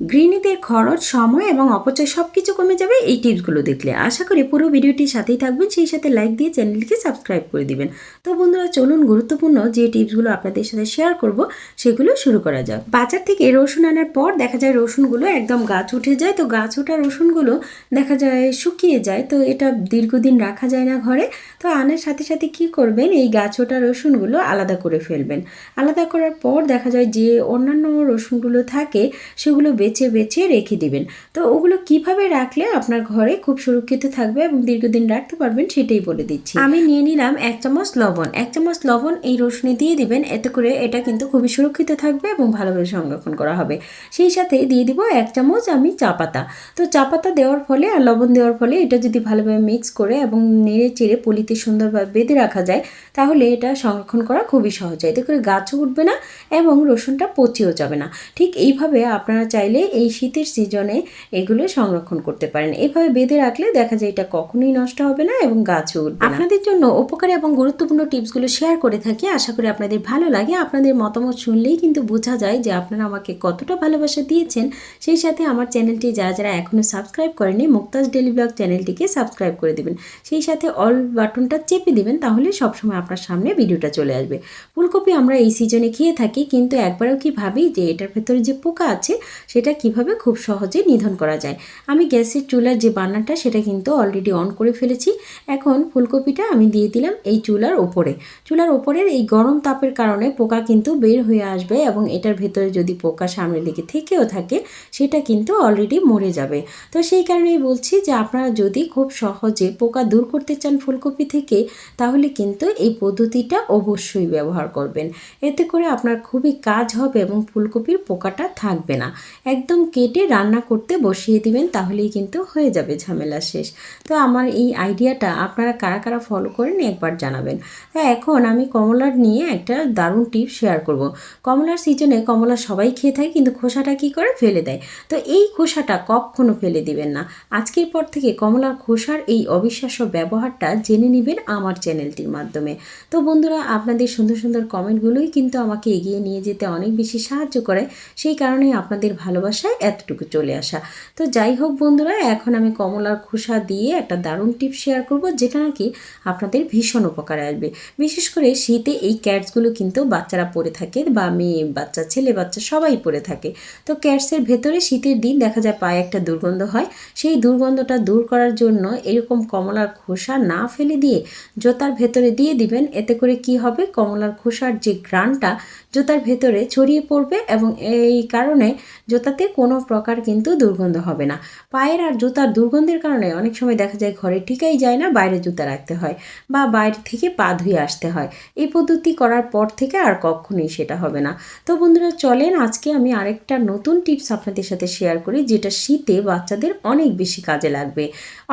গৃহিণীদের খরচ, সময় এবং অপচয় সব কিছু কমে যাবে এই টিপসগুলো দেখলে। আশা করি পুরো ভিডিওটির সাথেই থাকবেন, সেই সাথে লাইক দিয়ে চ্যানেলটিকে সাবস্ক্রাইব করে দিবেন। তো বন্ধুরা চলুন গুরুত্বপূর্ণ যে টিপসগুলো আপনাদের সাথে শেয়ার করব সেগুলো শুরু করা যাক। বাজার থেকে রসুন আনার পর দেখা যায় রসুনগুলো একদম গাছ উঠে যায়, তো গাছ ওঠা রসুনগুলো দেখা যায় শুকিয়ে যায়, তো এটা দীর্ঘদিন রাখা যায় না ঘরে। তো আনার সাথে সাথে কি করবেন, এই গাছ ওঠা রসুনগুলো আলাদা করে ফেলবেন। আলাদা করার পর দেখা যায় যে অন্যান্য রসুনগুলো থাকে সেগুলো বেছে বেছে রেখে দিবেন। তো ওগুলো কিভাবে রাখলে আপনার ঘরে খুব সুরক্ষিত থাকবে এবং দীর্ঘদিন রাখতে পারবেন সেটাই বলে দিচ্ছি। আমি নিয়ে নিলাম 1 চামচ লবণ। 1 চামচ লবণ এই রসুনে দিয়ে দিবেন, এতে করে এটা কিন্তু খুবই সুরক্ষিত থাকবে এবং ভালোভাবে সংরক্ষণ করা হবে। সেই সাথে দিয়ে দিব 1 চামচ আমি চা পাতা। তো চা পাতা দেওয়ার ফলে আর লবণ দেওয়ার ফলে এটা যদি ভালোভাবে মিক্স করে এবং নেড়ে চেড়ে পলিতে সুন্দরভাবে বেঁধে রাখা যায়, তাহলে এটা সংরক্ষণ করা খুবই সহজ হয়। এতে করে গাছও উঠবে না এবং রসুনটা পচিও যাবে না। ঠিক এইভাবে আপনারা চাইলে এই শীতের সিজনে এগুলো সংরক্ষণ করতে পারেন। এইভাবে বেঁধে রাখলে দেখা যায় এটা কখনোই নষ্ট হবে না এবং গাছও উঠবে না। আপনাদের জন্য উপকারী এবং গুরুত্বপূর্ণ টিপসগুলো শেয়ার করে থাকি, আশা করি আপনাদের ভালো লাগে। আপনাদের মতামত শুনলেই কিন্তু বোঝা যায় যে আপনারা আমাকে কতটা ভালোবাসা দিয়েছেন। সেই সাথে আমার চ্যানেলটি যারা যারা এখনও সাবস্ক্রাইব করেনি, মুক্তাজ ডেইলি ব্লগ চ্যানেলটিকে সাবস্ক্রাইব করে দেবেন। সেই সাথে অল বাটনটা চেপে দিবেন, তাহলে সবসময় আপনার সামনে ভিডিওটা চলে আসবে। ফুলকপি আমরা এই সিজনে খেয়ে থাকি, কিন্তু একবারও কি ভাবি যে এটার ভেতরে যে পোকা আছে সেটা কিভাবে খুব সহজে নিধন করা যায়। আমি গ্যাসের চুলার যে বার্নারটা সেটা কিন্তু অলরেডি অন করে ফেলেছি। এখন ফুলকপিটা আমি দিয়ে দিলাম এই চুলার ওপরে। চুলার ওপরের এই গরম তাপের কারণে পোকা কিন্তু বের হয়ে আসবে এবং এটার ভেতরে যদি পোকা সামনের দিকে থেকেও থাকে সেটা কিন্তু অলরেডি মরে যাবে। তো সেই কারণেই বলছি যে আপনারা যদি খুব সহজে পোকা দূর করতে চান ফুলকপি থেকে, তাহলে কিন্তু এই পদ্ধতিটা অবশ্যই ব্যবহার করবেন। এতে করে আপনার খুবই কাজ হবে এবং ফুলকপির পোকাটা থাকবে না। একদম কেটে রান্না করতে বসিয়ে দিবেন, তাহলেই কিন্তু হয়ে যাবে ঝামেলা শেষ। তো আমার এই আইডিয়াটা আপনারা কারা কারা ফলো করেন একবার জানাবেন। তো এখন আমি কমলার নিয়ে একটা দারুণ টিপস শেয়ার করব। কমলার সিজনে কমলা সবাই খেয়ে থাকে, কিন্তু খোসাটা কি করে ফেলে দেয়। তো এই খোসাটা কখনো ফেলে দিবেন না। আজকের পর থেকে কমলার খোসার এই অবিশ্বাস্য ব্যবহারটা জেনে নেবেন আমার চ্যানেলটির মাধ্যমে। তো বন্ধুরা আপনাদের সুন্দর সুন্দর কমেন্টগুলোই কিন্তু আমাকে এগিয়ে নিয়ে যেতে অনেক বেশি সাহায্য করে, সেই কারণেই আপনাদের ভালোবাসায় এতটুকু চলে আসা। তো যাই হোক বন্ধুরা, এখন আমি কমলার খোসা দিয়ে একটা দারুণ টিপস শেয়ার করব, যেটা নাকি আপনাদের ভীষণ উপকারে আসবে। বিশেষ করে শীতে এই ক্যাটসগুলো কিন্তু বাচ্চারা পরে থাকে, বা মেয়ে বাচ্চা ছেলে বাচ্চা সবাই পরে থাকে। তো ক্যাটসের ভেতরে শীতের দিন দেখা যায় পায়ে একটা দুর্গন্ধ হয়। সেই দুর্গন্ধটা দূর করার জন্য এরকম কমলার খোসা না ফেলে দিয়ে জোতার ভেতরে দিয়ে দিবেন। এতে করে কি হবে, কমলার খোসার যে ঘ্রাণটা জুতার ভেতরে ছড়িয়ে পড়বে এবং এই কারণে জুতাতে কোনো প্রকার কিন্তু দুর্গন্ধ হবে না। পায়ের আর জুতার দুর্গন্ধের কারণে অনেক সময় দেখা যায় ঘরে ঠিকাই যায় না, বাইরে জুতা রাখতে হয় বা বাইরে থেকে পা ধুয়ে আসতে হয়। এই পদ্ধতি করার পর থেকে আর কখনোই সেটা হবে না। তো বন্ধুরা চলেন আজকে আমি আরেকটা নতুন টিপস আপনাদের সাথে শেয়ার করি, যেটা শীতে বাচ্চাদের অনেক বেশি কাজে লাগবে।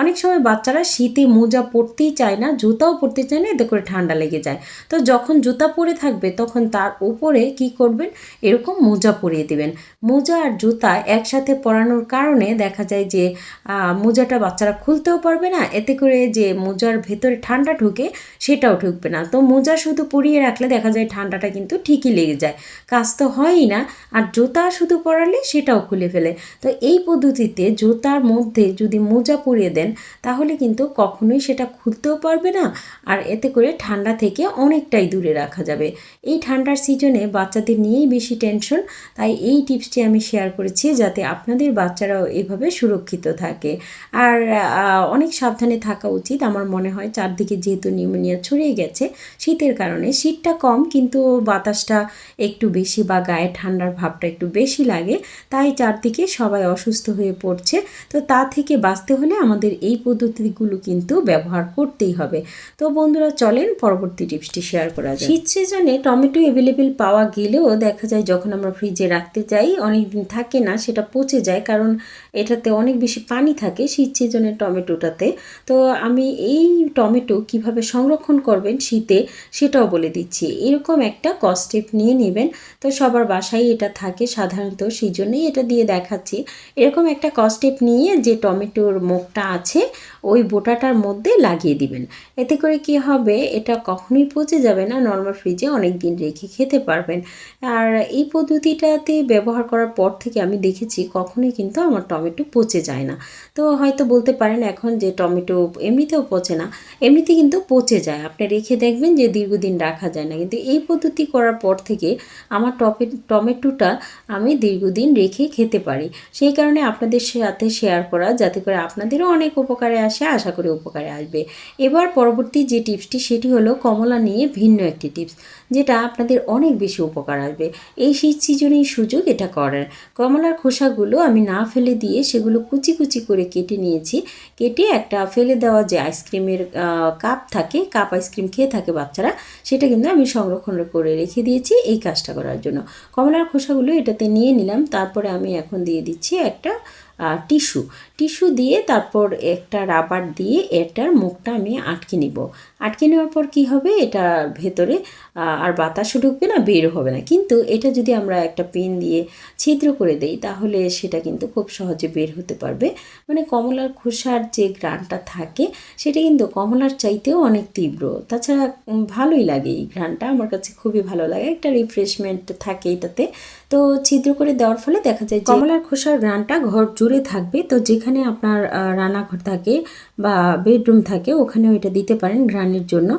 অনেক সময় বাচ্চারা শীতে মোজা পরতেই চায় না, জুতাও পরতে চায় না, এতে করে ঠান্ডা লেগে যায়। তো যখন জুতা পরে থাকবে তখন তার উপরে কি করবেন, এরকম মোজা পরিয়ে দিবেন। মোজা আর জুতা একসাথে পরানোর কারণে দেখা যায় যে মোজাটা বাচ্চারা খুলতেও পারবে না, এতে করে যে মোজার ভেতরে ঠান্ডা ঢুকে সেটাও ঢুকবে না। তো মোজা শুধু পরিয়ে রাখলে দেখা যায় ঠান্ডাটা কিন্তু ঠিকই লেগে যায়, কাজ তো হয়ই না। আর জুতা শুধু পরালে সেটাও খুলে ফেলে। তো এই পদ্ধতিতে জুতার মধ্যে যদি মোজা পরিয়ে দেন, তাহলে কিন্তু কখনোই সেটা খুলতেও পারবে না, আর এতে করে ঠান্ডা থেকে অনেকটাই দূরে রাখা যাবে। এই ঠান্ডার সিজনে বাচ্চাদের নিয়েই বেশি টেনশন, তাই এই টিপসটি আমি শেয়ার করেছি যাতে আপনাদের বাচ্চারাও এভাবে সুরক্ষিত থাকে। আর অনেক সাবধানে থাকা উচিত আমার মনে হয়, চারদিকে যেহেতু নিউমোনিয়া ছড়িয়ে গেছে শীতের কারণে, শীতটা কম কিন্তু বাতাসটা একটু বেশি বা গায়ে ঠান্ডার ভাবটা একটু বেশি লাগে, তাই চারদিকে সবাই অসুস্থ হয়ে পড়ছে। তো তা থেকে বাঁচতে হলে আমাদের এই পদ্ধতিগুলো কিন্তু ব্যবহার করতেই হবে। তো বন্ধুরা চলেন পরবর্তী টিপসটি শেয়ার করা যায়। শীত সিজনে টমেটো অ্যাভেলেবেল পাওয়া গেলেও দেখা যায় যখন আমরা ফ্রিজে রাখতে যাই অনেক দিন থাকে না, সেটা পচে যায়, কারণ এটাতে অনেক বেশি পানি থাকে শীত সিজনের টমেটোটাতে। তো আমি এই টমেটো কিভাবে সংরক্ষণ করবেন শীতে সেটাও বলে দিচ্ছি। এরকম একটা কস্টেপ নিয়ে নেবেন। তো সবার বাসায় এটা থাকে সাধারণত, সেই জন্যই এটা দিয়ে দেখাচ্ছি। এরকম একটা কস্টেপ নিয়ে যে টমেটোর মুখটা আছে ওই বোটাটার মধ্যে লাগিয়ে দিবেন। এতে করে কি হবে, এটা কখনোই পচে যাবে না, নর্মাল ফ্রিজে অনেক দিন রেখে খেতে পারবেন। আর এই পদ্ধতিটাতে ব্যবহার করার পর থেকে আমি দেখেছি কখনোই কিন্তু আমার টমেটো পচে যায় না। তো হয়তো বলতে পারেন এখন যে টমেটো এমনিতেও পচে না, এমনিতে কিন্তু পচে যায়, আপনি রেখে দেখবেন যে দীর্ঘদিন রাখা যায় না। কিন্তু এই পদ্ধতি করার পর থেকে আমার টমেটোটা আমি দীর্ঘদিন রেখে খেতে পারি। সেই কারণে আপনাদের সাথে শেয়ার করা, যাতে করে আপনাদেরও অনেক উপকারে আসে, আশা করি উপকারে আসবে। এবার পরবর্তী যে টিপসটি সেটি হলো কমলা নিয়ে ভিন্ন একটি টিপস, যেটা আপনাদের অনেক বেশি উপকার আসবে। এই শীত সিজনেই সুযোগ এটা করার। কমলার খোসাগুলো আমি না ফেলে দিয়ে সেগুলো কুচি কুচি করে কেটে নিয়েছি। কেটে একটা ফেলে দেওয়া যে আইসক্রিমের কাপ থাকে, কাপ আইসক্রিম খেয়ে থাকে বাচ্চারা, সেটা কিন্তু আমি সংরক্ষণ করে রেখে দিয়েছি এই কাজটা করার জন্য। কমলার খোসাগুলো এটাতে নিয়ে নিলাম। তারপরে আমি এখন দিয়ে দিচ্ছি একটা টিস্যু দিয়ে, তারপর একটা রাবার দিয়ে এটার মুখটা আমি আটকে নিব। আটকে নেওয়ার পর কি হবে, এটা ভেতরে আর বাতাসও ঢুকবে না, বেরও হবে না। কিন্তু এটা যদি আমরা একটা পেন দিয়ে ছিদ্র করে দেই তাহলে সেটা কিন্তু খুব সহজে বের হতে পারবে। মানে কমলার খোসার যে ঘ্রাণটা থাকে সেটা কিন্তু কমলার চাইতেও অনেক তীব্র। তাছাড়া ভালোই লাগে, এই ঘ্রাণটা আমার কাছে খুবই ভালো লাগে, একটা রিফ্রেশমেন্ট থাকে এটাতে। তো ছিদ্র করে দেওয়ার ফলে দেখা যায় কমলার খোসার ঘ্রাণটা ঘর জুড়ে থাকবে। তো যেখানে আপনার রান্নাঘর থাকে বা বেডরুম থাকে ওখানেও এটা দিতে পারেন ঘ্রাণের জন্য।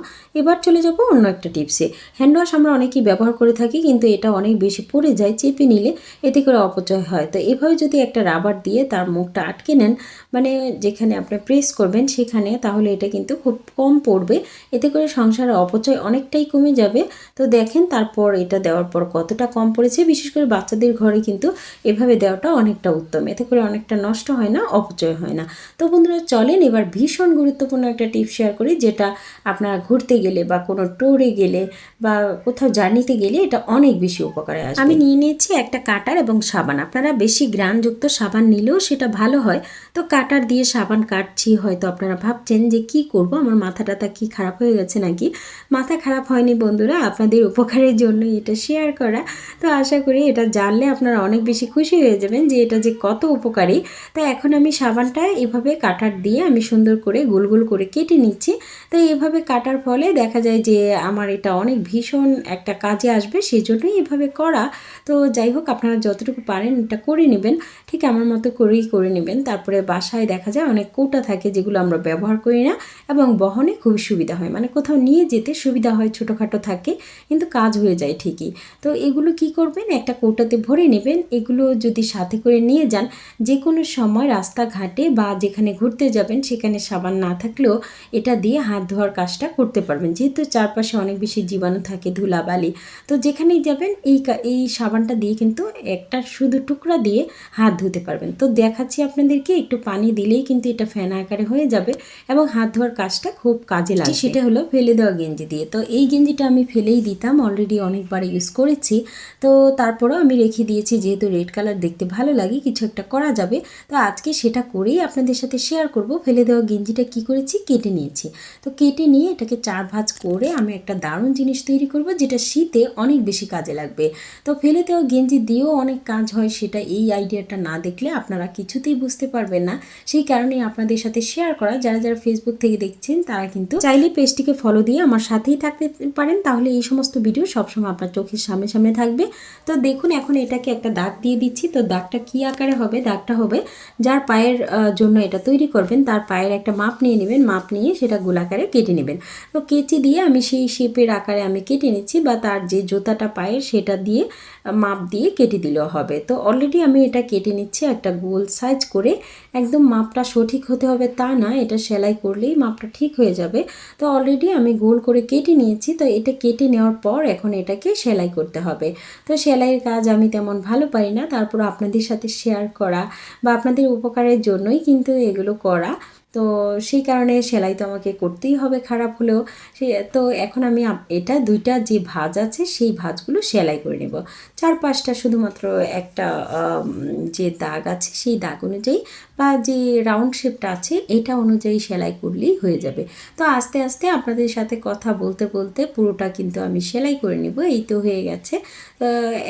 এবার চলে যাব অন্য একটা টিপসে। হ্যান্ড ওয়াশ আমরা অনেকেই ব্যবহার করে থাকি, কিন্তু এটা অনেক বেশি পড়ে যায়, চেপে নিলে এতে করে অপচয় হয়। তো এভাবে যদি একটা রাবার দিয়ে তার মুখটা আটকে নেন, মানে যেখানে আপনি প্রেস করবেন সেখানে, তাহলে এটা কিন্তু খুব কম পড়বে। এতে করে সংসারের অপচয় অনেকটাই কমে যাবে। তো দেখেন তারপর এটা দেওয়ার পর কতটা কম পড়েছে। বিশেষ করে বাচ্চাদের ঘরে কিন্তু এভাবে দেওয়াটা অনেকটা উত্তম, এতে করে অনেকটা নষ্ট হয় না, অপচয় হয় না। তো বন্ধুরা চলেন এবার ভীষণ গুরুত্বপূর্ণ একটা টিপস শেয়ার করি, যেটা আপনারা ঘুরতে গেলে বা কোনো ট্যুরে গেলে বা কোথাও জার্নিতে গেলে এটা অনেক বেশি উপকারে আসবে। আমি নিয়ে নিয়েছি একটা কাটার এবং সাবান। আপনারা বেশি ঘ্রাণযুক্ত সাবান নিলেও সেটা ভালো হয়। তো কাটার দিয়ে সাবান কাটছি, হয়তো আপনারা ভাবছেন যে কি করব, আমার মাথাটা কি খারাপ হয়ে গেছে নাকি? মাথা খারাপ হয়নি বন্ধুরা, আপনাদের উপকারের জন্য এটা শেয়ার করা। তো আশা করি এটা জানলে আপনারা অনেক বেশি খুশি হয়ে যাবেন যে এটা যে কত উপকারী। তো এখন আমি সাবানটা এভাবে কাটার দিয়ে আমি সুন্দর করে গোল গোল করে কেটে নিচ্ছি। তো এভাবে কাটার ফলে দেখা যায় যে আমার এটা অনেক ভীষণ একটা কাজে আসবে, সেই জন্যই এভাবে করা। তো যাই হোক, আপনারা যতটুকু পারেন এটা করে নেবেন, ঠিক আমার মতো করেই করে নেবেন। তারপরে বাসায় দেখা যায় অনেক কৌটা থাকে যেগুলো আমরা ব্যবহার করি না এবং বহনে খুবই সুবিধা হয়, মানে কোথাও নিয়ে যেতে সুবিধা হয়, ছোটোখাটো থাকে কিন্তু কাজ হয়ে যায় ঠিকই। তো এগুলো কি করবেন, একটা কৌটাতে ভরে নেবেন। এগুলো যদি সাথে করে নিয়ে যান, যে কোনো সময় রাস্তাঘাটে বা যেখানে ঘুরতে যাবেন সেখানে সাবান না থাকলেও এটা দিয়ে হাত ধোয়ার কাজটা করতে পারবেন, যেহেতু চারপাশে অনেক বেশি জীবাণু থাকে, ধুলাবালি। তো যেখানেই যাবেন এই সাবানটা দিয়ে কিন্তু একটা শুধু টুকরা দিয়ে হাত ধুতে পারবেন। তো দেখাচ্ছি আপনাদেরকে, একটু পানি দিলেই কিন্তু এটা ফেনা আকারে হয়ে যাবে এবং হাত ধোয়ার কাজটা খুব কাজে লাগে। সেটা হলো ফেলে দেওয়া গেঞ্জি দিয়ে। তো এই গেঞ্জিটা আমি ফেলেই দিতাম, অলরেডি অনেকবার ইউজ করেছি। তো তারপরেও আমি রেখে দিয়েছি, যেহেতু রেড কালার দেখতে ভালো লাগে, কিছু একটা করা যাবে। তো আজকে সেটা করেই আপনাদের সাথে শেয়ার করব। ফেলে দেওয়া গেঞ্জিটা কি করেছি, কেটে নিয়েছি। তো কেটে নিয়ে এটাকে 4 ভাঁজ করে আমি একটা দারুণ জিনিস তৈরি করব, যেটা শীতে অনেক বেশি কাজে লাগবে। তো ফেলে দেওয়া গেঞ্জি দিয়েও অনেক কাজ হয়, সেটা এই আইডিয়াটা না দেখলে আপনারা কিছুতেই বুঝতে পারবেন না। সেই কারণে আপনাদের সাথে শেয়ার করা। যারা যারা ফেসবুক থেকে দেখছেন তারা কিন্তু চাইলে পেজটিকে ফলো দিয়ে আমার সাথেই থাকতে পারেন, তাহলে এই সমস্ত ভিডিও সবসময় আপনার চোখের সামনে সামনে থাকবে। তো দেখুন এখন এটাকে একটা দাগ দিয়ে দিচ্ছি। তো দাগটা কি আকারে হবে, দাগটা হবে যার পায়ের জন্য এটা তৈরি করবেন তার পায়ের একটা মাপ নিয়ে নেবেন, মাপ নিয়ে সেটা গোলাকারে কেটে নেবেন। তো কেচি দিয়ে আমি সেই শেপের আকারে আমি কেটে নিচ্ছি, বা তার যে জুতাটা পায়ের সেটা দিয়ে মাপ দিয়ে কেটে দিলেও হবে। তো অলরেডি আমি এটা কেটে নিচ্ছি একটা গোল সাইজ করে। একদম মাপটা সঠিক হতে হবে তা না, এটা সেলাই করলেই মাপটা ঠিক হয়ে যাবে। তো অলরেডি আমি গোল করে কেটে নিয়েছি। তো এটা কেটে নেওয়ার পর এখন এটাকে সেলাই করতে হবে। তো সেলাইয়ের কাজ আমি তেমন ভালো পারি না, তারপর আপনাদের সাথে শেয়ার করা বা আপনাদের উপকারের জন্যই কিন্তু এগুলো করা। তো সেই কারণে সেলাই তো আমাকে করতেই হবে, খারাপ হলেও। তো এখন আমি এটা দুইটা যে ভাঁজ আছে সেই ভাঁজগুলো সেলাই করে নেব। 4-5টা শুধুমাত্র একটা যে দাগ আছে সেই দাগ অনুযায়ী বা যে রাউন্ড শেপটা আছে এটা অনুযায়ী সেলাই করলেই হয়ে যাবে। তো আস্তে আস্তে আপনাদের সাথে কথা বলতে বলতে পুরোটা কিন্তু আমি সেলাই করে নেব। এই তো হয়ে গেছে।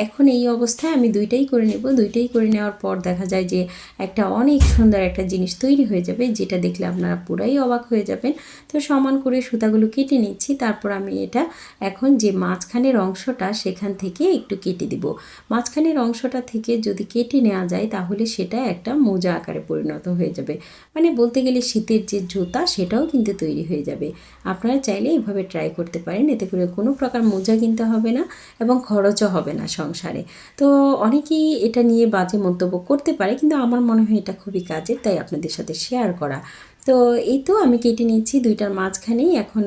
এখন এই অবস্থায় আমি দুইটাই করে নেব। দুইটাই করে নেওয়ার পর দেখা যায় যে একটা অনেক সুন্দর একটা জিনিস তৈরি হয়ে যাবে, যেটা দেখলে আপনারা পুরাই অবাক হয়ে যাবেন। তো সমান করে সুতাগুলো কেটে নিচ্ছি। তারপর আমি এটা এখন যে মাঝখানের অংশটা সেখান থেকে একটু কেটে দিব। মাঝখানের অংশটা থেকে যদি কেটে নেওয়া যায় তাহলে সেটা একটা মোজা আকারে পরিণত হয়ে যাবে। মানে বলতে গেলে শীতের যে জুতা সেটাও কিন্তু তৈরি হয়ে যাবে। আপনারা চাইলে এইভাবে ট্রাই করতে পারেন, এতে করে কোনো প্রকার মোজা কিনতে হবে না এবং খরচও হবে না সংসারে। তো অনেকেই এটা নিয়ে বাজে মন্তব্য করতে পারে, কিন্তু আমার মনে হয় এটা খুবই কাজের, তাই আপনাদের সাথে শেয়ার করা। তো এই তো আমি কেটে নিচ্ছি দুইটার মাঝখানেই। এখন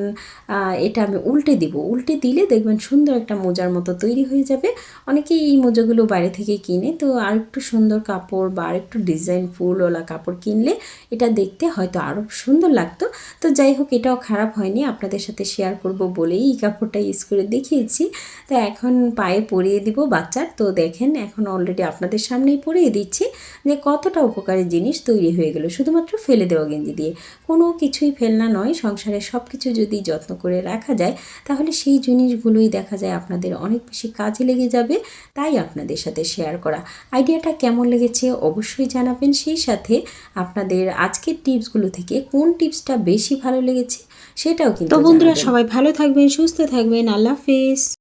এটা আমি উল্টে দিব। উল্টে দিলে দেখবেন সুন্দর একটা মোজার মতো তৈরি হয়ে যাবে। অনেকেই এই মোজাগুলো বাইরে থেকে কিনে, তো আর একটু সুন্দর কাপড় বা আর একটু ডিজাইন ফুলওয়ালা কাপড় কিনলে এটা দেখতে হয়তো আরও সুন্দর লাগতো। তো যাই হোক, এটাও খারাপ হয়নি, আপনাদের সাথে শেয়ার করব বলেই এই কাপড়টা ইউজ করে দেখিয়েছি। তো এখন পায়ে পরিয়ে দিব বাচ্চার। তো দেখেন এখন অলরেডি আপনাদের সামনেই পরিয়ে দিচ্ছি যে কতটা উপকারী জিনিস তৈরি হয়ে গেল শুধুমাত্র ফেলে দেওয়া গেঞ্জি দিয়ে। কোনো কিছুই ফেলনা নয়, সংসারে সব কিছু যদি যত্ন করে রাখা যায় তাহলে সেই জিনিসগুলোই দেখা যায় আপনাদের অনেক বেশি কাজে লেগে যাবে। তাই আপনাদের সাথে শেয়ার করা। আইডিয়াটা কেমন লেগেছে অবশ্যই জানাবেন। সেই সাথে আপনাদের আজকের টিপসগুলো থেকে কোন টিপসটা বেশি ভালো লেগেছে সেটাও কিন্তু। তো বন্ধুরা, সবাই ভালো থাকবেন, সুস্থ থাকবেন। আল্লাহ হাফেজ।